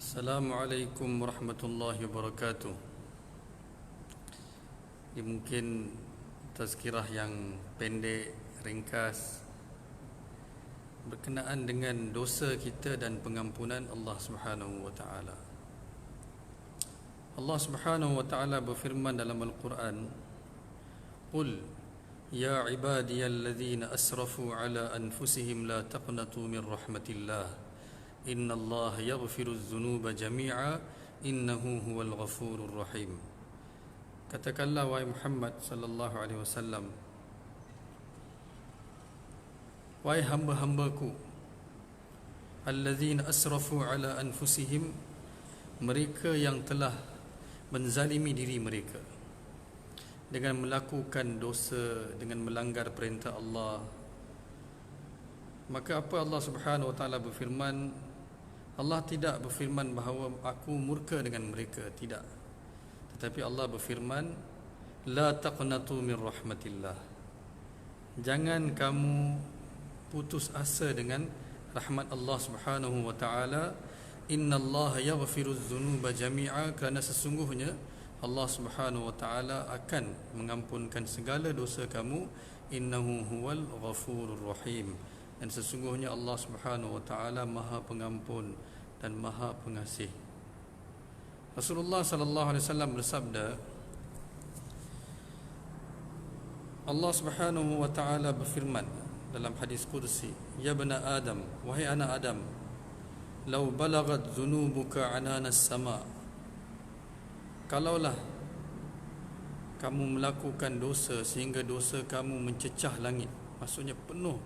Assalamualaikum warahmatullahi wabarakatuh. Ini mungkin tazkirah yang pendek, ringkas, berkenaan dengan dosa kita dan pengampunan Allah Subhanahu wa taala. Allah Subhanahu wa taala berfirman dalam Al-Quran, "Qul ya ibadiyalladzina asrafu ala anfusihim la taqnatu min rahmatillah. Inna Allah yaghfiru dzunuba jami'a innahu huwal ghafurur rahim." Katakanlah wahai Muhammad sallallahu alaihi wasallam, wahai hamba-hambaku alladzina asrafu ala anfusihim, mereka yang telah menzalimi diri mereka dengan melakukan dosa, dengan melanggar perintah Allah. Maka apa Allah Subhanahu wa taala berfirman? Allah tidak berfirman bahawa aku murka dengan mereka, tidak. Tetapi Allah berfirman, la taqnatu min rahmatillah. Jangan kamu putus asa dengan rahmat Allah Subhanahu wa taala. Innallaha yaghfiru dzunuba jami'a, kerana sesungguhnya Allah Subhanahu wa taala akan mengampunkan segala dosa kamu. Innahu huwal ghafurur rahim, dan sesungguhnya Allah Subhanahu wa taala Maha Pengampun dan Maha Pengasih. Rasulullah sallallahu alaihi wasallam bersabda, Allah Subhanahu wa taala berfirman dalam hadis qudsi, "Ya bani Adam, wahai anak Adam, law balagat dzunubuka ananas sama." Kalaulah kamu melakukan dosa sehingga dosa kamu mencecah langit, maksudnya penuh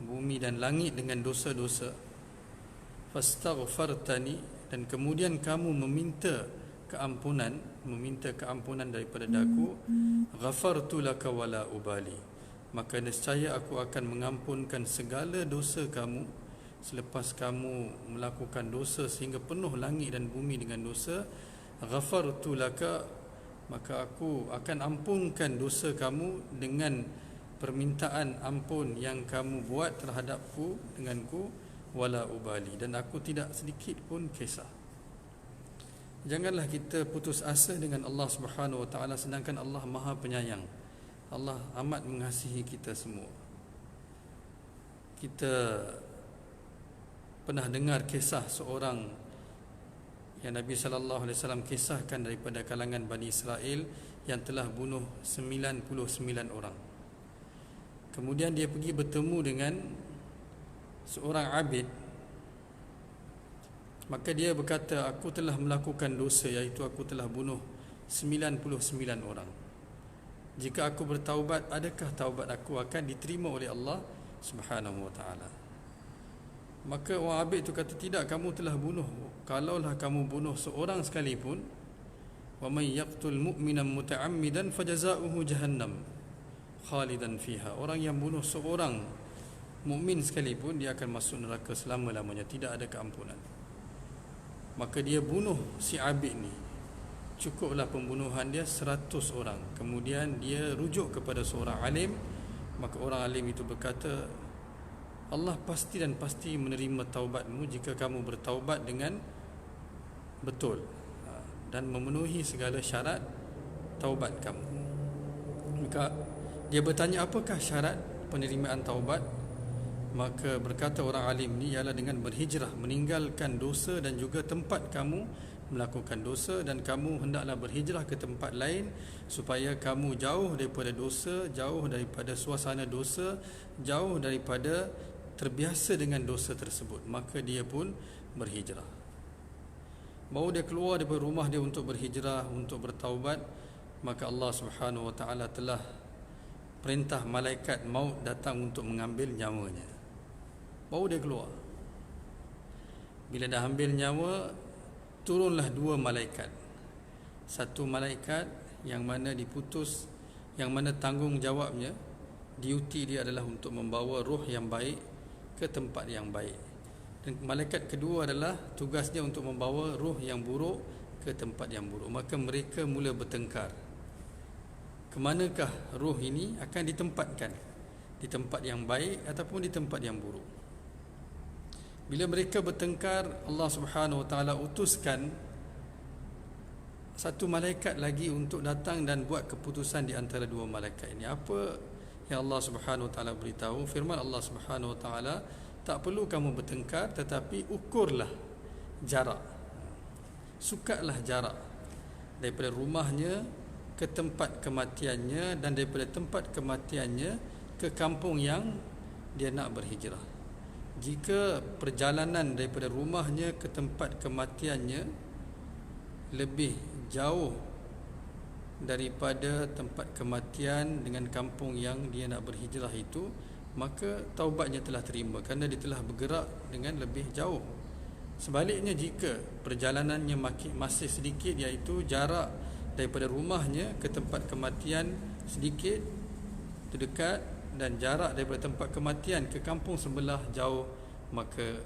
bumi dan langit dengan dosa-dosa, fastaghfartani, dan kemudian kamu meminta keampunan daripada daku, ghafartu laka wala ubali, maka nescaya aku akan mengampunkan segala dosa kamu. Selepas kamu melakukan dosa sehingga penuh langit dan bumi dengan dosa, ghafartu laka, maka aku akan ampunkan dosa kamu dengan permintaan ampun yang kamu buat terhadapku denganku, wala ubali, dan aku tidak sedikit pun kisah. Janganlah kita putus asa dengan Allah Subhanahu wa taala, sedangkan Allah Maha Penyayang. Allah amat mengasihi kita semua. Kita pernah dengar kisah seorang yang Nabi sallallahu alaihi wasallam kisahkan daripada kalangan Bani Israel yang telah bunuh 99 orang. Kemudian dia pergi bertemu dengan seorang abid. Maka dia berkata, aku telah melakukan dosa, iaitu aku telah bunuh 99 orang. Jika aku bertaubat, adakah taubat aku akan diterima oleh Allah Subhanahu wa taala? Maka orang abid itu kata, tidak, kamu telah bunuh. Kalaulah kamu bunuh seorang sekalipun, wa may yaqtul mu'minan muta'ammidan fajaza'uhu jahannam khalidan fiha. Orang yang bunuh seorang mukmin sekalipun, dia akan masuk neraka selama-lamanya, tidak ada keampunan. Maka dia bunuh si abid ni, cukuplah pembunuhan dia 100 orang. Kemudian dia rujuk kepada seorang alim. Maka orang alim itu berkata, Allah pasti dan pasti menerima taubatmu jika kamu bertaubat dengan betul dan memenuhi segala syarat taubat kamu. Maka dia bertanya, apakah syarat penerimaan taubat? Maka berkata orang alim ni, ialah dengan berhijrah, meninggalkan dosa dan juga tempat kamu melakukan dosa, dan kamu hendaklah berhijrah ke tempat lain supaya kamu jauh daripada dosa, jauh daripada suasana dosa, jauh daripada terbiasa dengan dosa tersebut. Maka dia pun berhijrah. Baru dia keluar daripada rumah dia untuk berhijrah, untuk bertaubat, maka Allah Subhanahu wa taala telah perintah malaikat maut datang untuk mengambil nyawanya. Baru dia keluar. Bila dah ambil nyawa, turunlah 2 malaikat. Satu malaikat yang mana diputus, yang mana tanggungjawabnya, duty dia adalah untuk membawa roh yang baik ke tempat yang baik. Dan malaikat kedua adalah tugas dia untuk membawa roh yang buruk ke tempat yang buruk. Maka mereka mula bertengkar, ke manakah roh ini akan ditempatkan, di tempat yang baik ataupun di tempat yang buruk. Bila mereka bertengkar, Allah Subhanahu Wa Taala utuskan satu malaikat lagi untuk datang dan buat keputusan di antara dua malaikat ini. Apa yang Allah Subhanahu Wa Taala beritahu? Firman Allah Subhanahu Wa Taala, tak perlu kamu bertengkar, tetapi ukurlah jarak, sukalah jarak daripada rumahnya ke tempat kematiannya, dan daripada tempat kematiannya ke kampung yang dia nak berhijrah. Jika perjalanan daripada rumahnya ke tempat kematiannya lebih jauh daripada tempat kematian dengan kampung yang dia nak berhijrah itu, maka taubatnya telah terima kerana dia telah bergerak dengan lebih jauh. Sebaliknya, jika perjalanannya masih sedikit, iaitu jarak daripada rumahnya ke tempat kematian sedikit, terdekat, dan jarak daripada tempat kematian ke kampung sebelah jauh, maka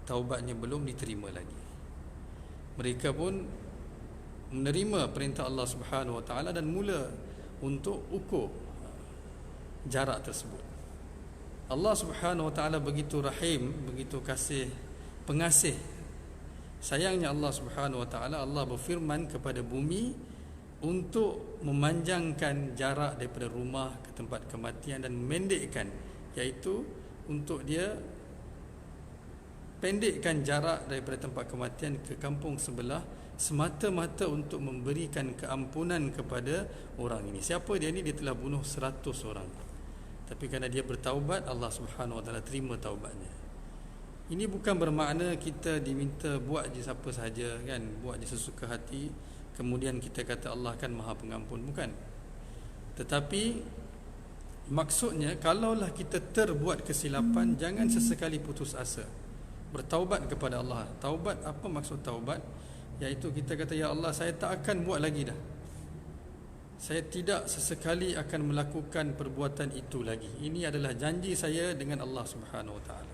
taubatnya belum diterima lagi. Mereka pun menerima perintah Allah Subhanahu Wa Taala dan mula untuk ukur jarak tersebut. Allah Subhanahu Wa Taala begitu rahim, begitu pengasih. Sayangnya Allah Subhanahu Wa Taala, Allah berfirman kepada bumi untuk memanjangkan jarak daripada rumah ke tempat kematian dan memendekkan, iaitu untuk dia pendekkan jarak daripada tempat kematian ke kampung sebelah, semata-mata untuk memberikan keampunan kepada orang ini. Siapa dia ni? Dia telah bunuh 100 orang. Tapi kerana dia bertaubat, Allah Subhanahu Wa Taala terima taubatnya. Ini bukan bermakna kita diminta buat je siapa sahaja, kan, buat je sesuka hati, kemudian kita kata Allah kan Maha Pengampun. Bukan. Tetapi maksudnya, kalaulah kita terbuat kesilapan, jangan sesekali putus asa, bertaubat kepada Allah. Taubat, apa maksud taubat? Iaitu kita kata, ya Allah, saya tak akan buat lagi dah. Saya tidak sesekali akan melakukan perbuatan itu lagi. Ini adalah janji saya dengan Allah Subhanahu Wa Taala.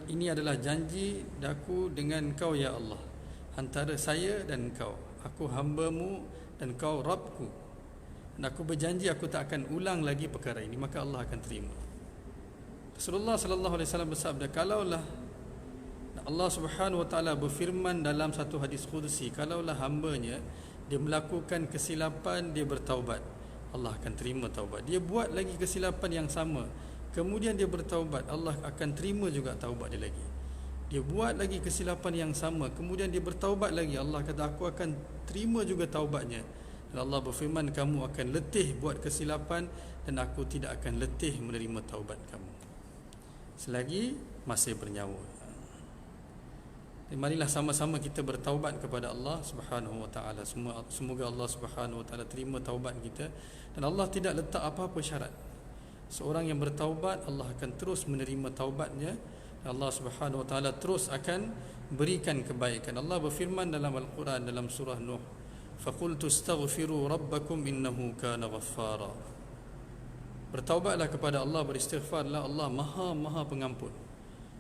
Ini adalah janji daku dengan kau, ya Allah, antara saya dan kau. Aku hamba-Mu dan kau Rabbku, dan aku berjanji aku tak akan ulang lagi perkara ini. Maka Allah akan terima. Rasulullah sallallahu alaihi wasallam bersabda, kalaulah Allah Subhanahu Wa Taala berfirman dalam satu hadis qudsi, kalaulah hamba-Nya dia melakukan kesilapan, dia bertaubat, Allah akan terima taubat. Dia buat lagi kesilapan yang sama, kemudian dia bertaubat, Allah akan terima juga taubat dia lagi. Dia buat lagi kesilapan yang sama, kemudian dia bertaubat lagi, Allah kata aku akan terima juga taubatnya. Dan Allah berfirman, kamu akan letih buat kesilapan dan aku tidak akan letih menerima taubat kamu selagi masih bernyawa. Marilah sama-sama kita bertaubat kepada Allah Subhanahu Wa Taala. Semoga Allah Subhanahu Wa Taala terima taubat kita, dan Allah tidak letak apa-apa syarat. Seorang yang bertaubat, Allah akan terus menerima taubatnya. Allah Subhanahu Wa Taala terus akan berikan kebaikan. Allah berfirman dalam Al-Quran dalam surah Nuh, faqultu astaghfiru rabbakum innahu kana ghaffara. Bertaubatlah kepada Allah, beristighfarlah, Allah Maha Pengampun,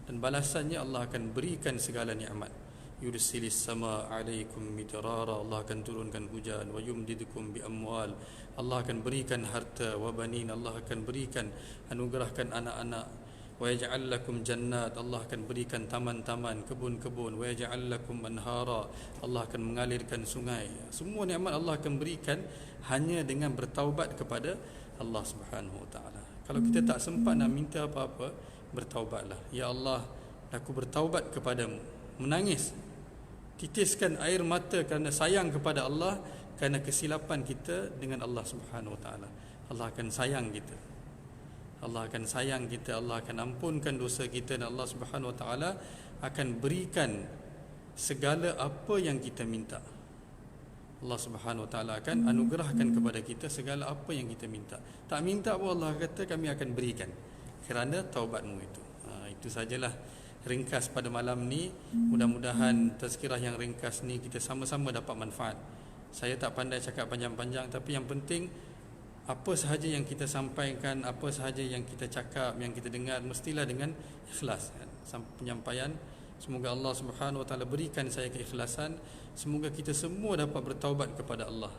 dan balasannya Allah akan berikan segala nikmat. Yursilis sama alaikum midrara, Allah akan turunkan hujan. Wa yumdidukum bi amwal, Allah akan berikan harta. Wa banin, Allah akan berikan, anugerahkan anak-anak. Wa yaj'al lakum jannat, Allah akan berikan taman-taman, kebun-kebun. Wa yaj'al lakum anhara, Allah akan mengalirkan sungai. Semua nikmat Allah akan berikan hanya dengan bertaubat kepada Allah Subhanahu Wa Taala. Kalau kita tak sempat nak minta apa-apa, bertaubatlah. Ya Allah, aku bertaubat kepadamu. Menangis, titiskan air mata kerana sayang kepada Allah, kerana kesilapan kita dengan Allah Subhanahu Wa Taala. Allah akan sayang kita. Allah akan sayang kita, Allah akan ampunkan dosa kita, dan Allah Subhanahu Wa Taala akan berikan segala apa yang kita minta. Allah Subhanahu Wa Taala akan anugerahkan kepada kita segala apa yang kita minta. Tak minta pun Allah kata kami akan berikan kerana taubatmu itu. Itu sajalah ringkas pada malam ni. Mudah-mudahan tazkirah yang ringkas ni kita sama-sama dapat manfaat. Saya tak pandai cakap panjang-panjang, tapi yang penting apa sahaja yang kita sampaikan, apa sahaja yang kita cakap, yang kita dengar, mestilah dengan ikhlas, kan? Penyampaian. Semoga Allah Subhanahu Wa Taala berikan saya keikhlasan. Semoga kita semua dapat bertaubat kepada Allah.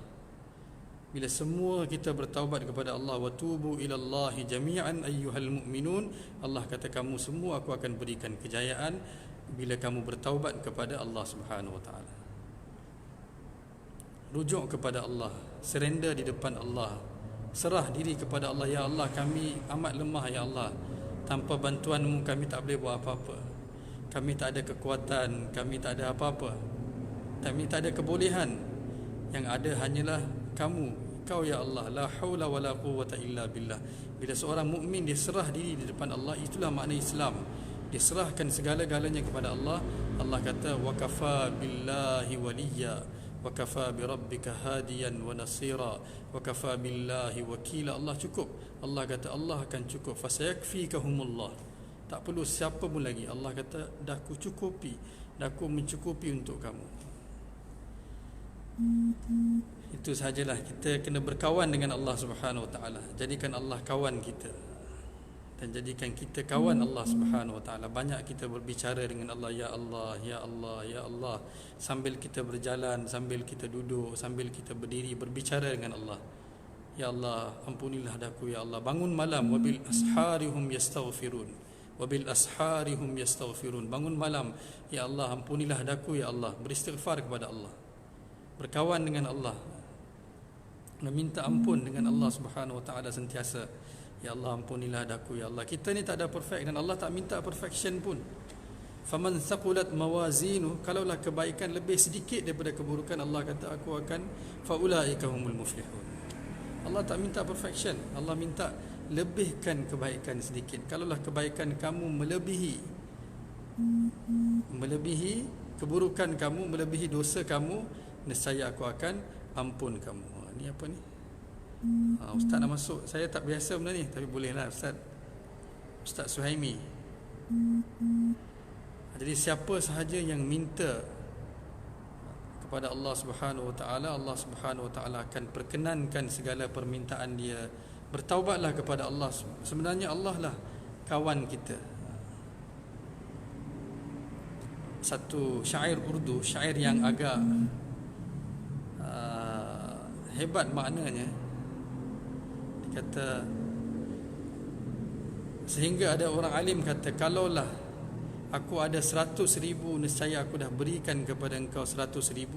Bila semua kita bertaubat kepada Allah, wa tubu ilallahi jami'an ayyuhal mu'minun, Allah kata kamu semua aku akan berikan kejayaan bila kamu bertaubat kepada Allah Subhanahu wa taala. Rujuk kepada Allah, surrender di depan Allah, serah diri kepada Allah. Ya Allah, kami amat lemah ya Allah. Tanpa bantuanmu kami tak boleh buat apa-apa. Kami tak ada kekuatan, kami tak ada apa-apa. Kami tak ada kebolehan. Yang ada hanyalah kamu. Kau ya Allah, la haula wala quwwata illa billah. Bila seorang mukmin dia serah diri di depan Allah, itulah makna Islam. Dia serahkan segala-galanya kepada Allah. Allah kata wa kafa billahi waliya wa kafa bi rabbika hadiyan wa nasira wa kafa billahi wakila. Allah cukup. Allah kata Allah akan cukup. Fasayakfikahumullah. Tak perlu siapa pun lagi. Allah kata dah aku cukupi, dah aku mencukupi untuk kamu. Itu sahajalah, kita kena berkawan dengan Allah Subhanahu wa taala. Jadikan Allah kawan kita dan jadikan kita kawan Allah Subhanahu wa taala. Banyak kita berbicara dengan Allah, ya Allah, ya Allah, ya Allah, sambil kita berjalan, sambil kita duduk, sambil kita berdiri, berbicara dengan Allah. Ya Allah, ampunilah daku ya Allah. Bangun malam, wabil asharihum yastaghfirun, wabil asharihum yastaghfirun. Bangun malam, ya Allah, ampunilah daku ya Allah. Beristighfar kepada Allah, berkawan dengan Allah, meminta ampun dengan Allah Subhanahu wa taala sentiasa. Ya Allah, ampunilah daku ya Allah. Kita ni tak ada perfect dan Allah tak minta perfection pun. Faman thaqulat mawazinu, kalaulah kebaikan lebih sedikit daripada keburukan, Allah kata aku akan faulaika humul muflihun. Allah tak minta perfection, Allah minta lebihkan kebaikan sedikit. Kalaulah kebaikan kamu melebihi keburukan kamu, melebihi dosa kamu, nescaya aku akan ampun kamu. Ni apa ni? Ustaz nak masuk. Saya tak biasa benda ni, tapi bolehlah Ustaz Suhaimi. Jadi siapa sahaja yang minta kepada Allah Subhanahu wa taala, Allah Subhanahu wa taala akan perkenankan segala permintaan dia. Bertaubatlah kepada Allah. Sebenarnya Allah lah kawan kita. Satu syair Urdu, syair yang agak hebat maknanya. Dia kata, sehingga ada orang alim kata, kalaulah aku ada 100,000, nescaya aku dah berikan kepada engkau 100,000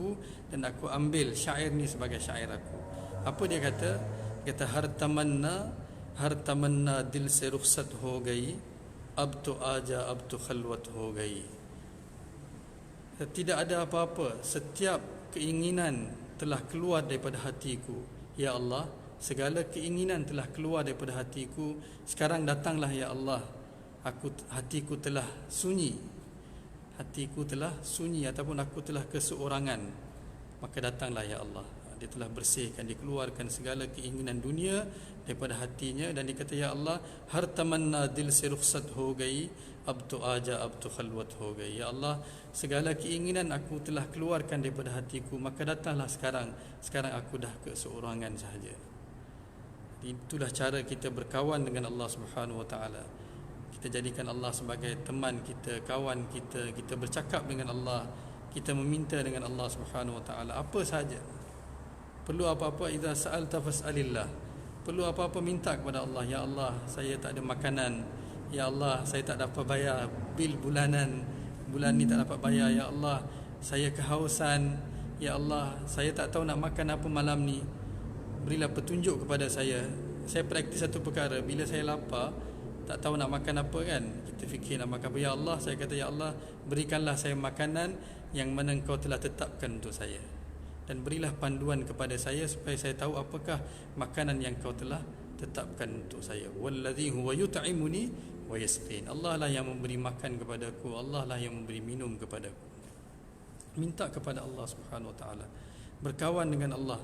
dan aku ambil syair ni sebagai syair aku. Apa dia kata? Dia kata har tamanna dil se rukhsat ho gayi, ab to aja ab to khalwat ho gayi. Tidak ada apa-apa, setiap keinginan telah keluar daripada hatiku. Ya Allah, segala keinginan telah keluar daripada hatiku. Sekarang datanglah ya Allah, hatiku telah sunyi. Hatiku telah sunyi ataupun aku telah keseorangan. Maka datanglah ya Allah. Dia telah bersihkan, dikeluarkan segala keinginan dunia daripada hatinya. Dan dia kata, ya Allah, har tamanna dil se rukhsat ho gayi, abtu aja abtu khalwat ho gayi. Ya Allah, segala keinginan aku telah keluarkan daripada hatiku, maka datanglah sekarang aku dah keseorangan sahaja. Itulah cara kita berkawan dengan Allah Subhanahu wa taala. Kita jadikan Allah sebagai teman kita, kawan kita. Kita bercakap dengan Allah, kita meminta dengan Allah Subhanahu wa taala apa sahaja. Perlu apa-apa, idza sa'alta fas'alillah. Perlu apa-apa, minta kepada Allah. Ya Allah, saya tak ada makanan. Ya Allah, saya tak dapat bayar bil bulanan, bulan ni tak dapat bayar. Ya Allah, saya kehausan. Ya Allah, saya tak tahu nak makan apa malam ni. Berilah petunjuk kepada saya. Saya praktis satu perkara, bila saya lapar, tak tahu nak makan apa kan, kita fikir nak makan apa. Ya Allah, saya kata, ya Allah, berikanlah saya makanan yang mana Engkau telah tetapkan untuk saya, dan berilah panduan kepada saya supaya saya tahu apakah makanan yang Kau telah tetapkan untuk saya. Wallazi huwa yut'imuni wa yasqin. Allah lah yang memberi makan kepadaku, Allah lah yang memberi minum kepadaku. Minta kepada Allah Subhanahu wa taala, berkawan dengan Allah.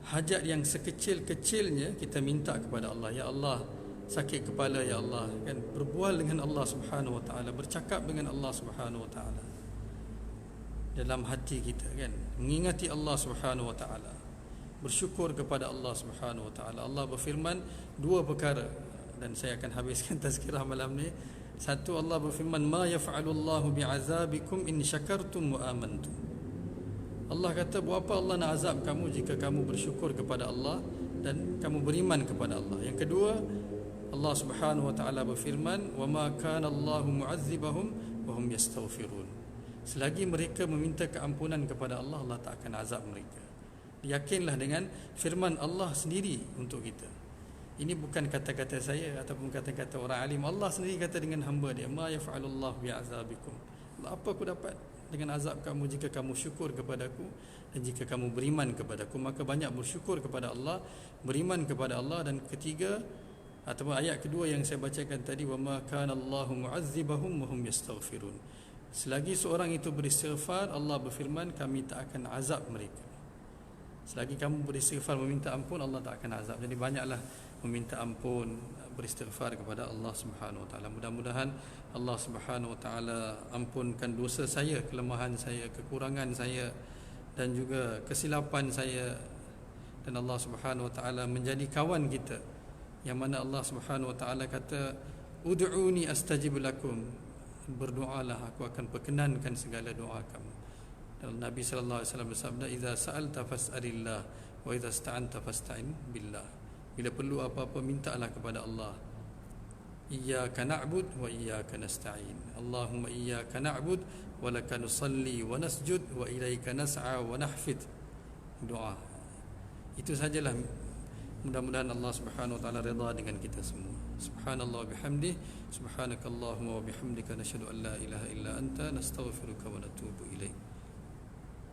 Hajat yang sekecil-kecilnya kita minta kepada Allah. Ya Allah, sakit kepala ya Allah, kan, berbual dengan Allah Subhanahu wa taala, bercakap dengan Allah Subhanahu wa taala dalam hati kita, kan, mengingati Allah Subhanahu wa taala, bersyukur kepada Allah Subhanahu wa taala. Allah berfirman dua perkara, dan saya akan habiskan tazkirah malam ni. Satu, Allah berfirman, ma yaf'alullahu bi'azabikum in syakartum wa amantum. Allah kata, buat apa Allah nak azab kamu jika kamu bersyukur kepada Allah dan kamu beriman kepada Allah. Yang kedua, Allah Subhanahu wa taala berfirman, "Wa ma kana Allahu mu'azzibahum wa hum yastaghfirun." Selagi mereka meminta keampunan kepada Allah, Allah tak akan azab mereka. Yakinlah dengan firman Allah sendiri untuk kita. Ini bukan kata-kata saya ataupun kata-kata orang alim. Allah sendiri kata dengan hamba dia, "Ma yaf'alullahu bi'azabikum." Allah, apa aku dapat dengan azab kamu jika kamu syukur kepadaku dan jika kamu beriman kepadaku? Maka banyak bersyukur kepada Allah, beriman kepada Allah. Dan ketiga, atau ayat kedua yang saya bacakan tadi, "Wa ma kana Allahu mu'azzibahum wa hum yastaghfirun." Selagi seorang itu beristighfar, Allah berfirman, kami tak akan azab mereka. Selagi kamu beristighfar meminta ampun, Allah tak akan azab. Jadi banyaklah meminta ampun, beristighfar kepada Allah Subhanahu wa taala. Mudah-mudahan Allah Subhanahu wa taala ampunkan dosa saya, kelemahan saya, kekurangan saya dan juga kesilapan saya, dan Allah Subhanahu wa taala menjadi kawan kita, yang mana Allah Subhanahu wa taala kata, "Ud'uni astajib lakum." Berdoalah, aku akan perkenankan segala doa kamu. Dan Nabi sallallahu alaihi wasallam bersabda, "Idza sa'alta fas'alillah wa idza ista'anta fasta'in billah." Bila perlu apa-apa, mintalah kepada Allah. Iyyaka na'bud wa iyyaka nasta'in. Allahumma iyyaka na'bud wa laka nusalli wa nasjud wa ilaika nas'a wa nahfid. Doa. Itu sajalah. Mudah-mudahan Allah Subhanahu wa taala redha dengan kita semua. Subhanallah bihamdih, subhanakallahumma wa bihamdika, nashhadu an la ilaha illa anta, nastaghfiruka wa natubu ilaik.